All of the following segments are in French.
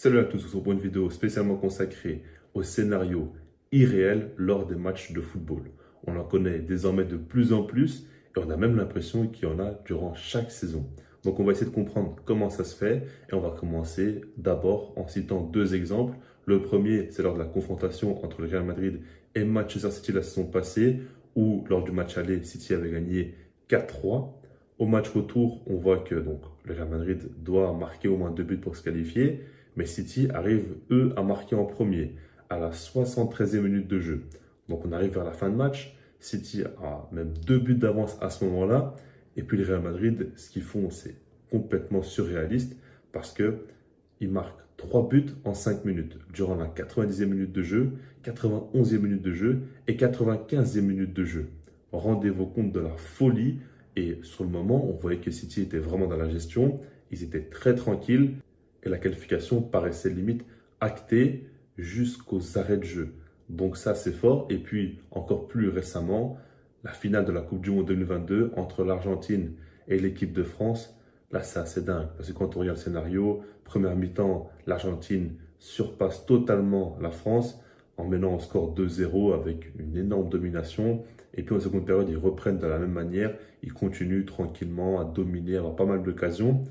Salut à tous, c'est pour une vidéo spécialement consacrée au scénario irréel lors des matchs de football. On en connaît désormais de plus en plus et on a même l'impression qu'il y en a durant chaque saison. Donc on va essayer de comprendre comment ça se fait et on va commencer d'abord en citant deux exemples. Le premier, c'est lors de la confrontation entre le Real Madrid et Manchester City la saison passée où lors du match aller, City avait gagné 4-3. Au match retour, on voit que donc, le Real Madrid doit marquer au moins 2 buts pour se qualifier. Mais City arrive, eux, à marquer en premier, à la 73e minute de jeu. Donc on arrive vers la fin de match. City a même 2 buts d'avance à ce moment-là. Et puis le Real Madrid, ce qu'ils font, c'est complètement surréaliste parce qu'ils marquent 3 buts en 5 minutes durant la 90e minute de jeu, 91e minute de jeu et 95e minute de jeu. Rendez-vous compte de la folie. Et sur le moment, on voyait que City était vraiment dans la gestion. Ils étaient très tranquilles et la qualification paraissait limite actée jusqu'aux arrêts de jeu. Donc ça, c'est fort. Et puis, encore plus récemment, la finale de la Coupe du Monde 2022 entre l'Argentine et l'équipe de France. Là, c'est assez dingue. Parce que quand on regarde le scénario, première mi-temps, l'Argentine surpasse totalement la France en menant au score 2-0 avec une énorme domination. Et puis en seconde période, ils reprennent de la même manière. Ils continuent tranquillement à dominer, à avoir pas mal d'occasions.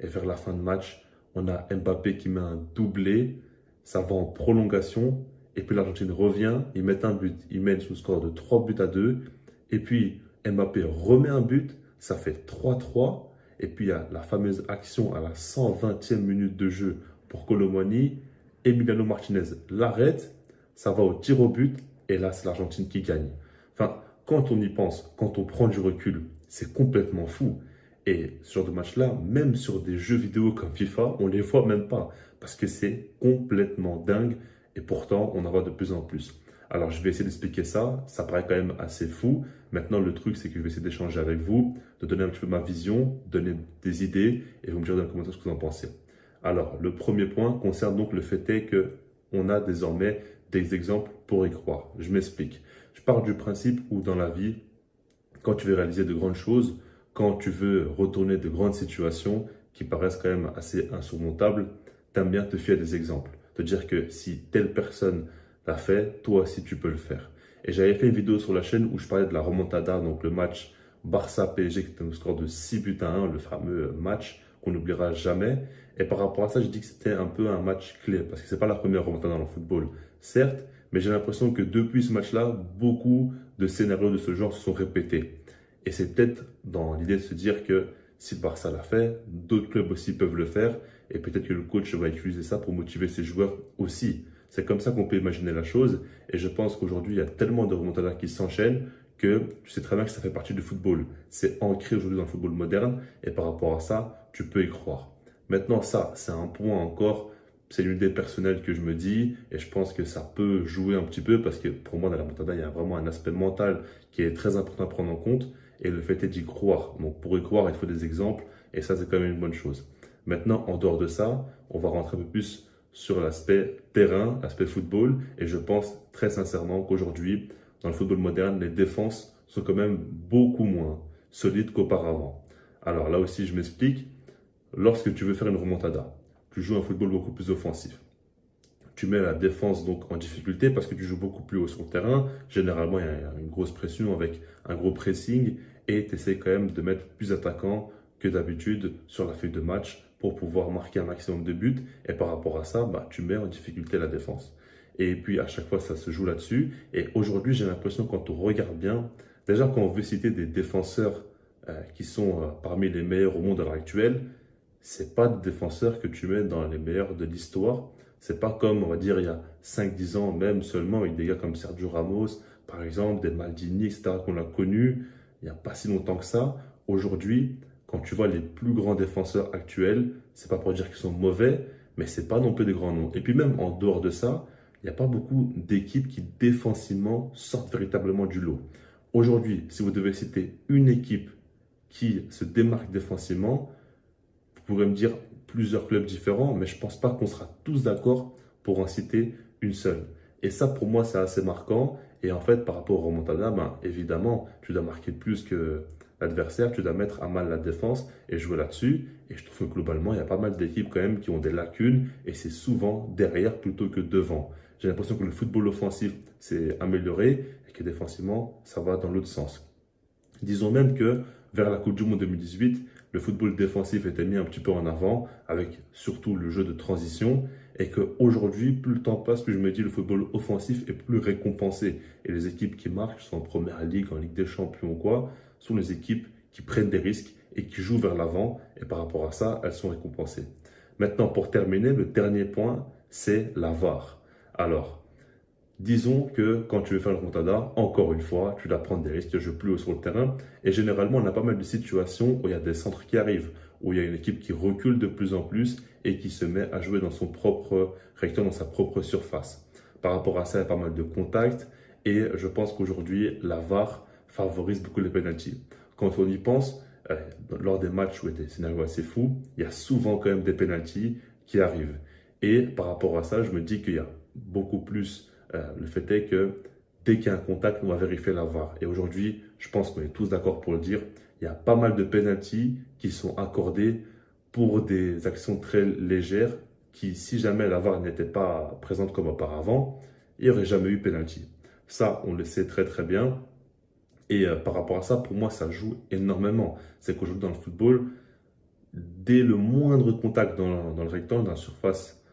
Et vers la fin de match, on a Mbappé qui met un doublé, ça va en prolongation, et puis l'Argentine revient, ils mettent un but, ils mènent sous score de 3 buts à 2, et puis Mbappé remet un but, ça fait 3-3, et puis il y a la fameuse action à la 120e minute de jeu pour Kolo Muani, Emiliano Martinez l'arrête, ça va au tir au but, et là c'est l'Argentine qui gagne. Enfin, quand on y pense, quand on prend du recul, c'est complètement fou. Et ce genre de match-là, même sur des jeux vidéo comme FIFA, on ne les voit même pas. Parce que c'est complètement dingue. Et pourtant, on en voit de plus en plus. Alors, je vais essayer d'expliquer ça. Ça paraît quand même assez fou. Maintenant, le truc, c'est que je vais essayer d'échanger avec vous, de donner un petit peu ma vision, donner des idées, et vous me direz dans les commentaires ce que vous en pensez. Alors, le premier point concerne donc le fait est que on a désormais des exemples pour y croire. Je m'explique. Je pars du principe où dans la vie, quand tu veux réaliser de grandes choses, quand tu veux retourner de grandes situations qui paraissent quand même assez insurmontables, t'aimes bien te fier à des exemples. Te dire que si telle personne l'a fait, toi aussi tu peux le faire. Et j'avais fait une vidéo sur la chaîne où je parlais de la remontada, donc le match Barça-PSG qui était un score de 6 buts à 1, le fameux match qu'on n'oubliera jamais. Et par rapport à ça, je dis que c'était un peu un match clé parce que c'est pas la première remontada dans le football, certes, mais j'ai l'impression que depuis ce match-là, beaucoup de scénarios de ce genre se sont répétés. Et c'est peut-être dans l'idée de se dire que si le Barça l'a fait, d'autres clubs aussi peuvent le faire. Et peut-être que le coach va utiliser ça pour motiver ses joueurs aussi. C'est comme ça qu'on peut imaginer la chose. Et je pense qu'aujourd'hui, il y a tellement de remontadas qui s'enchaînent que tu sais très bien que ça fait partie du football. C'est ancré aujourd'hui dans le football moderne. Et par rapport à ça, tu peux y croire. Maintenant, ça, c'est un point encore. C'est une idée personnelle que je me dis. Et je pense que ça peut jouer un petit peu parce que pour moi, dans la remontada, il y a vraiment un aspect mental qui est très important à prendre en compte. Et le fait est d'y croire. Donc pour y croire, il faut des exemples. Et ça, c'est quand même une bonne chose. Maintenant, en dehors de ça, on va rentrer un peu plus sur l'aspect terrain, l'aspect football. Et je pense très sincèrement qu'aujourd'hui, dans le football moderne, les défenses sont quand même beaucoup moins solides qu'auparavant. Alors là aussi, je m'explique. Lorsque tu veux faire une remontada, tu joues un football beaucoup plus offensif. Tu mets la défense donc en difficulté parce que tu joues beaucoup plus haut sur le terrain. Généralement, il y a une grosse pression avec un gros pressing et tu essaies quand même de mettre plus d'attaquants que d'habitude sur la feuille de match pour pouvoir marquer un maximum de buts. Et par rapport à ça, bah, tu mets en difficulté la défense. Et puis à chaque fois, ça se joue là-dessus. Et aujourd'hui, j'ai l'impression quand on regarde bien, déjà quand on veut citer des défenseurs qui sont parmi les meilleurs au monde à l'heure actuelle, c'est pas des défenseurs que tu mets dans les meilleurs de l'histoire. C'est pas comme, on va dire, il y a 5-10 ans, même seulement, avec des gars comme Sergio Ramos, par exemple, des Maldini, etc., qu'on a connus il n'y a pas si longtemps que ça. Aujourd'hui, quand tu vois les plus grands défenseurs actuels, c'est pas pour dire qu'ils sont mauvais, mais c'est pas non plus des grands noms. Et puis même en dehors de ça, il n'y a pas beaucoup d'équipes qui défensivement sortent véritablement du lot. Aujourd'hui, si vous devez citer une équipe qui se démarque défensivement, vous pourrez me dire plusieurs clubs différents, mais je ne pense pas qu'on sera tous d'accord pour en citer une seule. Et ça, pour moi, c'est assez marquant. Et en fait, par rapport au remontada, ben, évidemment, tu dois marquer plus que l'adversaire, tu dois mettre à mal la défense et jouer là-dessus. Et je trouve que globalement, il y a pas mal d'équipes quand même qui ont des lacunes et c'est souvent derrière plutôt que devant. J'ai l'impression que le football offensif s'est amélioré et que défensivement, ça va dans l'autre sens. Disons même que vers la Coupe du Monde 2018, le football défensif était mis un petit peu en avant, avec surtout le jeu de transition, et qu'aujourd'hui, plus le temps passe, plus je me dis le football offensif est plus récompensé. Et les équipes qui marquent, soit en Première Ligue, en Ligue des Champions ou quoi, sont les équipes qui prennent des risques et qui jouent vers l'avant, et par rapport à ça, elles sont récompensées. Maintenant, pour terminer, le dernier point, c'est la VAR. Alors, disons que quand tu veux faire le remontada, encore une fois, tu dois prendre des risques, tu joues plus haut sur le terrain. Et généralement, on a pas mal de situations où il y a des centres qui arrivent, où il y a une équipe qui recule de plus en plus et qui se met à jouer dans son propre rectangle, dans sa propre surface. Par rapport à ça, il y a pas mal de contacts et je pense qu'aujourd'hui, la VAR favorise beaucoup les pénaltys. Quand on y pense, lors des matchs où il y a des scénarios assez fous, il y a souvent quand même des pénaltys qui arrivent. Et par rapport à ça, je me dis qu'il y a beaucoup plus le fait est que dès qu'il y a un contact, on va vérifier la VAR. Et aujourd'hui, je pense qu'on est tous d'accord pour le dire, il y a pas mal de pénaltys qui sont accordés pour des actions très légères qui, si jamais la VAR n'était pas présente comme auparavant, il n'y aurait jamais eu pénalty. Ça, on le sait très très bien. Et par rapport à ça, pour moi, ça joue énormément. C'est qu'aujourd'hui, dans le football, dès le moindre contact dans le rectangle, dans la surface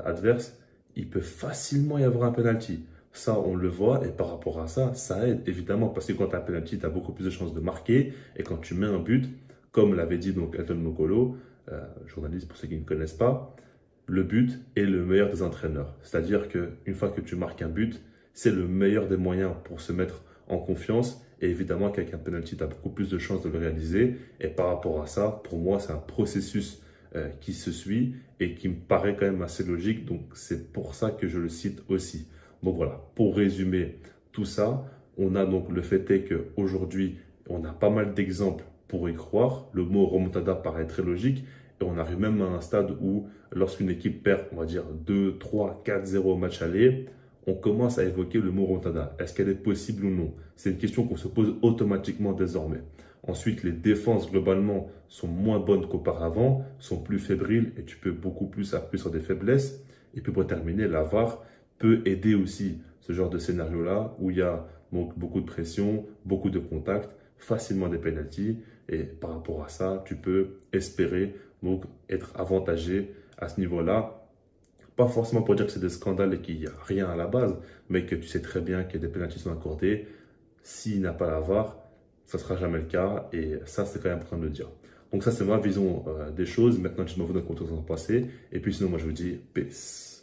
adverse, il peut facilement y avoir un penalty. Ça, on le voit, et par rapport à ça, ça aide évidemment, parce que quand tu as un penalty, tu as beaucoup plus de chances de marquer, et quand tu mets un but, comme l'avait dit donc Elton Mokolo, journaliste pour ceux qui ne connaissent pas, le but est le meilleur des entraîneurs. C'est-à-dire qu'une fois que tu marques un but, c'est le meilleur des moyens pour se mettre en confiance. Et évidemment qu'avec un penalty, tu as beaucoup plus de chances de le réaliser. Et par rapport à ça, pour moi, c'est un processus qui se suit et qui me paraît quand même assez logique. Donc, c'est pour ça que je le cite aussi. Donc voilà, pour résumer tout ça, on a donc le fait est qu'aujourd'hui, on a pas mal d'exemples pour y croire. Le mot remontada paraît très logique. Et on arrive même à un stade où, lorsqu'une équipe perd, on va dire 2, 3, 4-0 au match aller, on commence à évoquer le mot remontada. Est-ce qu'elle est possible ou non? C'est une question qu'on se pose automatiquement désormais. Ensuite, les défenses globalement sont moins bonnes qu'auparavant, sont plus fébriles et tu peux beaucoup plus appuyer sur des faiblesses. Et puis pour terminer, la VAR peut aider aussi ce genre de scénario-là où il y a donc beaucoup de pression, beaucoup de contacts, facilement des pénaltys. Et par rapport à ça, tu peux espérer donc être avantagé à ce niveau-là. Pas forcément pour dire que c'est des scandales et qu'il n'y a rien à la base, mais que tu sais très bien que des pénaltys sont accordés. S'il n'a pas la VAR, ça ne sera jamais le cas. Et ça, c'est quand même important de le dire. Donc ça, c'est ma vision des choses. Maintenant, je m'en veux de compte en passer. Et puis sinon, moi, je vous dis peace.